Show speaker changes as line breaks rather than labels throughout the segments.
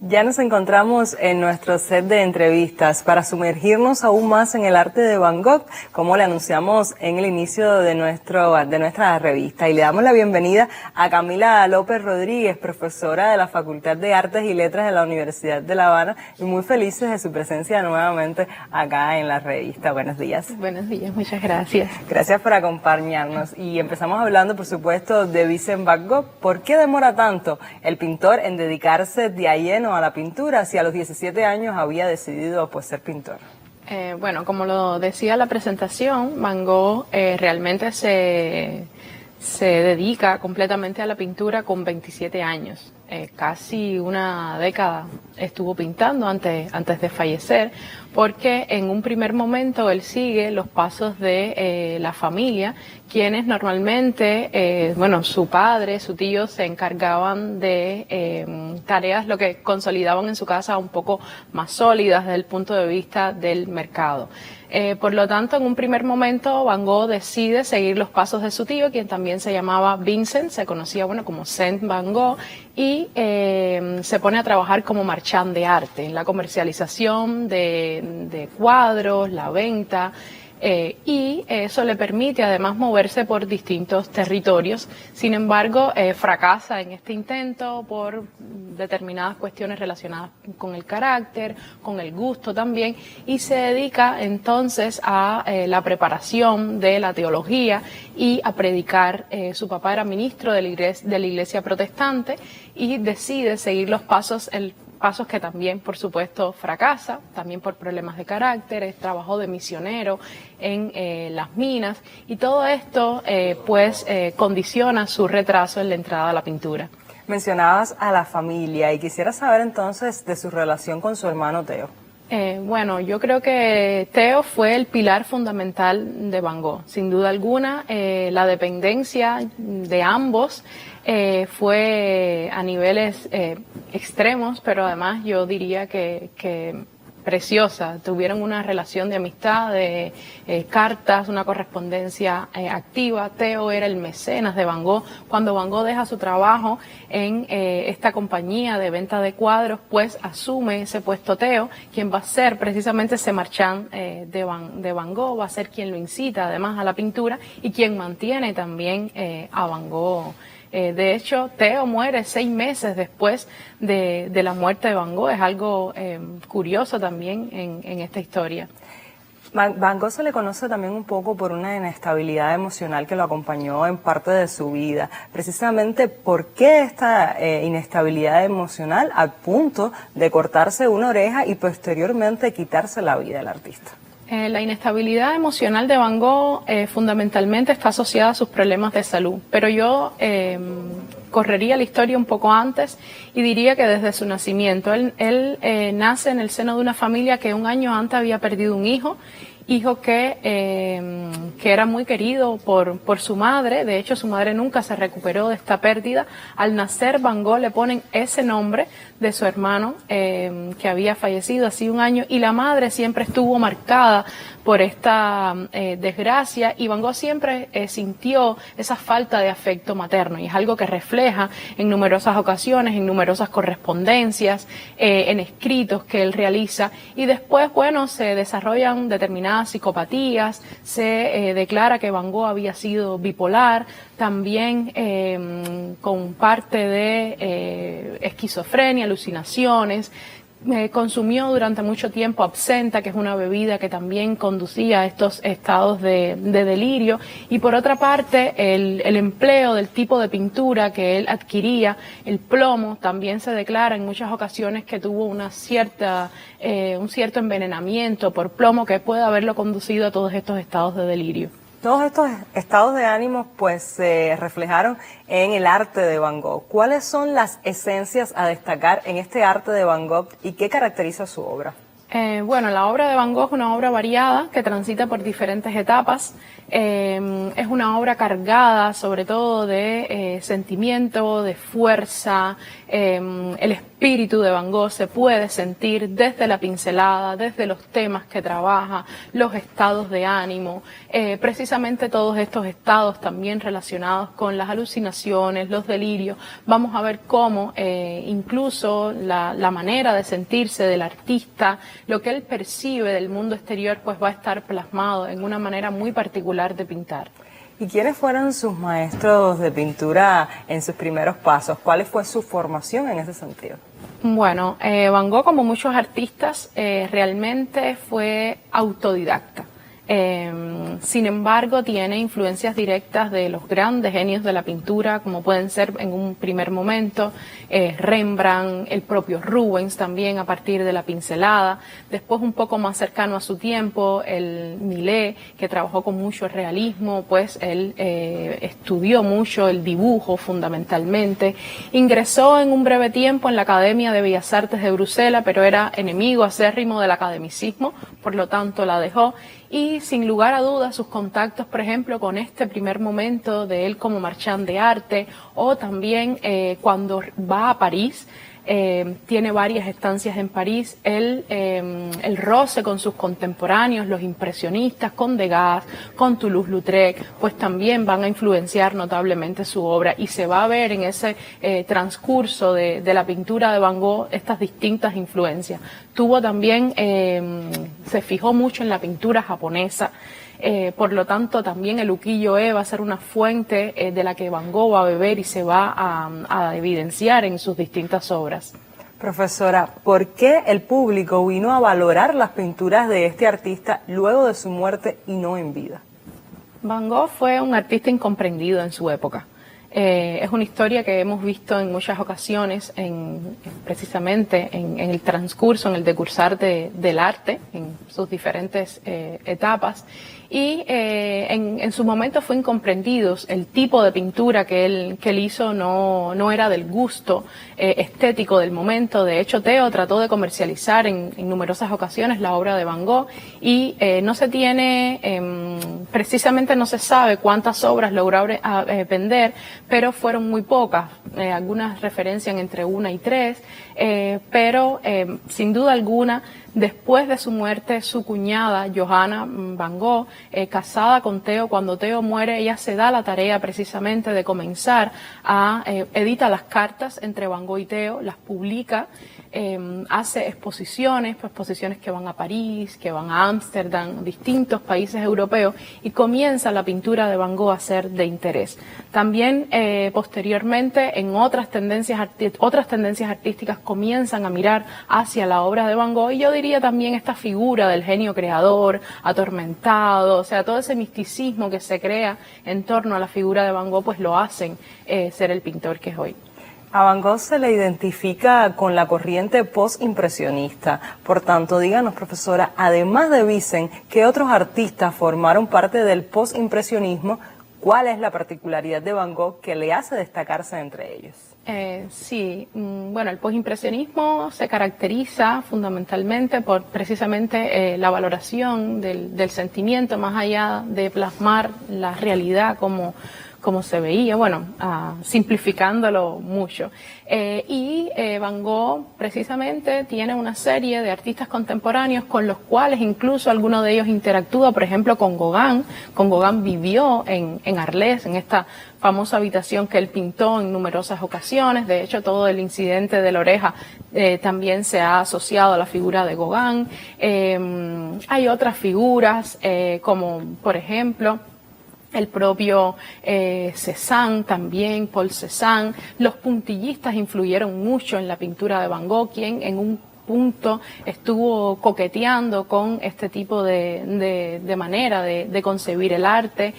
Ya nos encontramos en nuestro set de entrevistas para sumergirnos aún más en el arte de Van Gogh, como le anunciamos en el inicio de nuestra revista. Y le damos la bienvenida a Camila López Rodríguez, profesora de la Facultad de Artes y Letras de la Universidad de La Habana, y muy felices de su presencia nuevamente acá en la revista. Buenos días.
Buenos días, muchas gracias.
Gracias por acompañarnos. Y empezamos hablando, por supuesto, de Vincent Van Gogh. ¿Por qué demora tanto el pintor en dedicarse de lleno a la pintura si a los 17 años había decidido pues ser pintor?
Bueno, como lo decía la presentación, Van Gogh realmente se dedica completamente a la pintura con 27 años. Casi una década estuvo pintando antes de fallecer, porque en un primer momento él sigue los pasos de la familia, quienes normalmente, su padre, su tío se encargaban de tareas lo que consolidaban en su casa un poco más sólidas desde el punto de vista del mercado. Por lo tanto, en un primer momento Van Gogh decide seguir los pasos de su tío, quien también se llamaba Vincent, se conocía como Saint Van Gogh, y se pone a trabajar como marchand de arte en la comercialización de cuadros, la venta. Y eso le permite además moverse por distintos territorios. Sin embargo, fracasa en este intento por determinadas cuestiones relacionadas con el carácter, con el gusto también, y se dedica entonces a la preparación de la teología y a predicar. Su papá era ministro de la iglesia protestante y decide seguir los pasos pasos que también, por supuesto, fracasa, también por problemas de carácter, trabajó de misionero en las minas, y todo esto condiciona su retraso en la entrada a la pintura.
Mencionabas a la familia y quisiera saber entonces de su relación con su hermano Theo.
Yo creo que Theo fue el pilar fundamental de Van Gogh, sin duda alguna. La dependencia de ambos fue a niveles extremos, pero además yo diría que preciosa. Tuvieron una relación de amistad, de cartas, una correspondencia activa. Theo era el mecenas de Van Gogh. Cuando Van Gogh deja su trabajo en esta compañía de venta de cuadros, pues asume ese puesto Theo, quien va a ser precisamente ese marchand de Van Gogh, va a ser quien lo incita además a la pintura y quien mantiene también a Van Gogh. De hecho, Theo muere 6 meses después de la muerte de Van Gogh. Es algo curioso también en esta historia.
Van Gogh se le conoce también un poco por una inestabilidad emocional que lo acompañó en parte de su vida. Precisamente, ¿por qué esta inestabilidad emocional al punto de cortarse una oreja y posteriormente quitarse la vida del artista?
La inestabilidad emocional de Van Gogh fundamentalmente está asociada a sus problemas de salud, pero yo correría la historia un poco antes y diría que desde su nacimiento. Él nace en el seno de una familia que un año antes había perdido un hijo que era muy querido por su madre. De hecho, su madre nunca se recuperó de esta pérdida. Al nacer, Van Gogh le ponen ese nombre de su hermano que había fallecido hace un año, y la madre siempre estuvo marcada por esta desgracia, y Van Gogh siempre sintió esa falta de afecto materno, y es algo que refleja en numerosas ocasiones, en numerosas correspondencias, en escritos que él realiza, y después, se desarrollan determinadas psicopatías. Se declara que Van Gogh había sido bipolar, también con parte de esquizofrenia, alucinaciones. Consumió durante mucho tiempo absenta, que es una bebida que también conducía a estos estados de delirio, y por otra parte el empleo del tipo de pintura que él adquiría, el plomo, también se declara en muchas ocasiones que tuvo un cierto envenenamiento por plomo que puede haberlo conducido a todos estos estados de delirio.
Todos estos estados de ánimo pues se reflejaron en el arte de Van Gogh. ¿Cuáles son las esencias a destacar en este arte de Van Gogh y qué caracteriza su obra?
La obra de Van Gogh es una obra variada que transita por diferentes etapas. Es una obra cargada sobre todo de sentimiento, de fuerza. El espíritu de Van Gogh se puede sentir desde la pincelada, desde los temas que trabaja, los estados de ánimo, precisamente todos estos estados también relacionados con las alucinaciones, los delirios. Vamos a ver cómo incluso la manera de sentirse del artista, lo que él percibe del mundo exterior, pues va a estar plasmado en una manera muy particular de pintar.
¿Y quiénes fueron sus maestros de pintura en sus primeros pasos? ¿Cuál fue su formación en ese sentido?
Bueno, Van Gogh, como muchos artistas, realmente fue autodidacta. Sin embargo, tiene influencias directas de los grandes genios de la pintura, como pueden ser en un primer momento Rembrandt, el propio Rubens también a partir de la pincelada. Después, un poco más cercano a su tiempo, el Millet, que trabajó con mucho realismo, pues él estudió mucho el dibujo fundamentalmente. Ingresó en un breve tiempo en la Academia de Bellas Artes de Bruselas, pero era enemigo acérrimo del academicismo, por lo tanto la dejó. Y sin lugar a dudas sus contactos, por ejemplo, con este primer momento de él como marchand de arte, o también cuando va a París, tiene varias estancias en París, el roce con sus contemporáneos, los impresionistas, con Degas, con Toulouse-Lautrec, pues también van a influenciar notablemente su obra, y se va a ver en ese transcurso de la pintura de Van Gogh estas distintas influencias. Tuvo también, se fijó mucho en la pintura japonesa. Por lo tanto, también el ukiyo-e va a ser una fuente de la que Van Gogh va a beber y se va a evidenciar en sus distintas obras.
Profesora, ¿por qué el público vino a valorar las pinturas de este artista luego de su muerte y no en vida?
Van Gogh fue un artista incomprendido en su época. Es una historia que hemos visto en muchas ocasiones, precisamente en el transcurso, en el decursar del arte, en sus diferentes etapas. Y en su momento fue incomprendido. El tipo de pintura que él hizo no era del gusto estético del momento. De hecho, Theo trató de comercializar en numerosas ocasiones la obra de Van Gogh, y no se tiene, precisamente no se sabe cuántas obras logró vender, pero fueron muy pocas. Algunas referencian entre 1 y 3, pero sin duda alguna, después de su muerte, su cuñada, Johanna Van Gogh, casada con Theo, cuando Theo muere, ella se da la tarea precisamente de comenzar edita las cartas entre Van Gogh y Theo, las publica, hace exposiciones que van a París, que van a Ámsterdam, distintos países europeos, y comienza la pintura de Van Gogh a ser de interés. También posteriormente, en otras tendencias artísticas comienzan a mirar hacia la obra de Van Gogh, y yo diría también esta figura del genio creador, atormentado, o sea, todo ese misticismo que se crea en torno a la figura de Van Gogh, pues lo hacen ser el pintor que es hoy.
A Van Gogh se le identifica con la corriente post-impresionista. Por tanto, díganos, profesora, además de Vicent, ¿qué otros artistas formaron parte del post-impresionismo? ¿Cuál es la particularidad de Van Gogh que le hace destacarse entre ellos?
Sí, bueno, el postimpresionismo se caracteriza fundamentalmente por precisamente la valoración del sentimiento, más allá de plasmar la realidad como se veía, bueno, simplificándolo mucho. Y Van Gogh precisamente tiene una serie de artistas contemporáneos con los cuales incluso alguno de ellos interactúa, por ejemplo con Gauguin. Con Gauguin vivió en Arles, en esta famosa habitación que él pintó en numerosas ocasiones. De hecho, todo el incidente de la oreja también se ha asociado a la figura de Gauguin. Hay otras figuras como, por ejemplo, el propio Cézanne también, Paul Cézanne. Los puntillistas influyeron mucho en la pintura de Van Gogh, quien en un punto estuvo coqueteando con este tipo de manera de concebir el arte,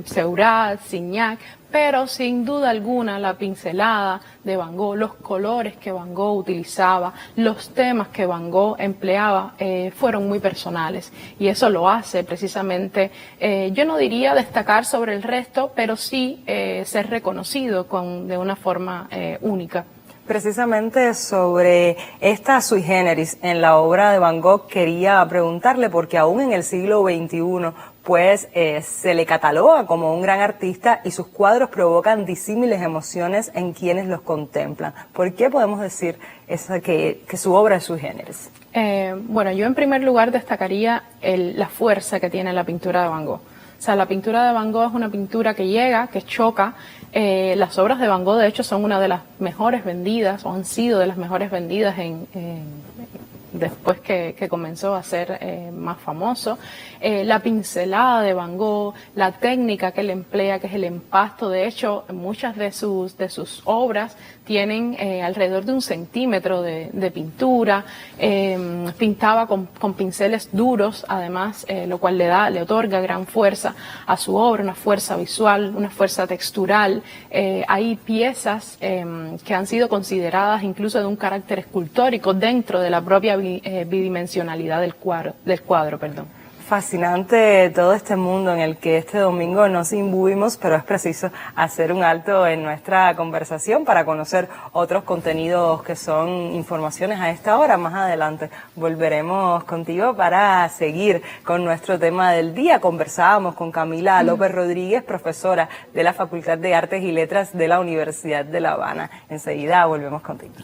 Seurat, Signac, pero sin duda alguna la pincelada de Van Gogh, los colores que Van Gogh utilizaba, los temas que Van Gogh empleaba fueron muy personales, y eso lo hace precisamente, yo no diría destacar sobre el resto, pero sí ser reconocido de una forma única.
Precisamente sobre esta sui generis en la obra de Van Gogh quería preguntarle, porque aún en el siglo XXI pues se le cataloga como un gran artista y sus cuadros provocan disímiles emociones en quienes los contemplan. ¿Por qué podemos decir que su obra es sui generis?
Bueno, yo en primer lugar destacaría la fuerza que tiene la pintura de Van Gogh. O sea, la pintura de Van Gogh es una pintura que llega, que choca. Las obras de Van Gogh, de hecho, son una de las mejores vendidas, o han sido de las mejores vendidas después que comenzó a ser más famoso. La pincelada de Van Gogh, la técnica que él emplea, que es el empasto. De hecho, muchas de sus obras tienen alrededor de 1 centímetro de pintura. Pintaba con pinceles duros, además, lo cual le otorga gran fuerza a su obra, una fuerza visual, una fuerza textural. Hay piezas que han sido consideradas incluso de un carácter escultórico dentro de la propia bidimensionalidad del cuadro.
Fascinante todo este mundo en el que este domingo nos imbuimos, pero es preciso hacer un alto en nuestra conversación para conocer otros contenidos que son informaciones a esta hora. Más adelante volveremos contigo para seguir con nuestro tema del día. Conversábamos con Camila López Rodríguez, profesora de la Facultad de Artes y Letras de la Universidad de La Habana. Enseguida volvemos contigo.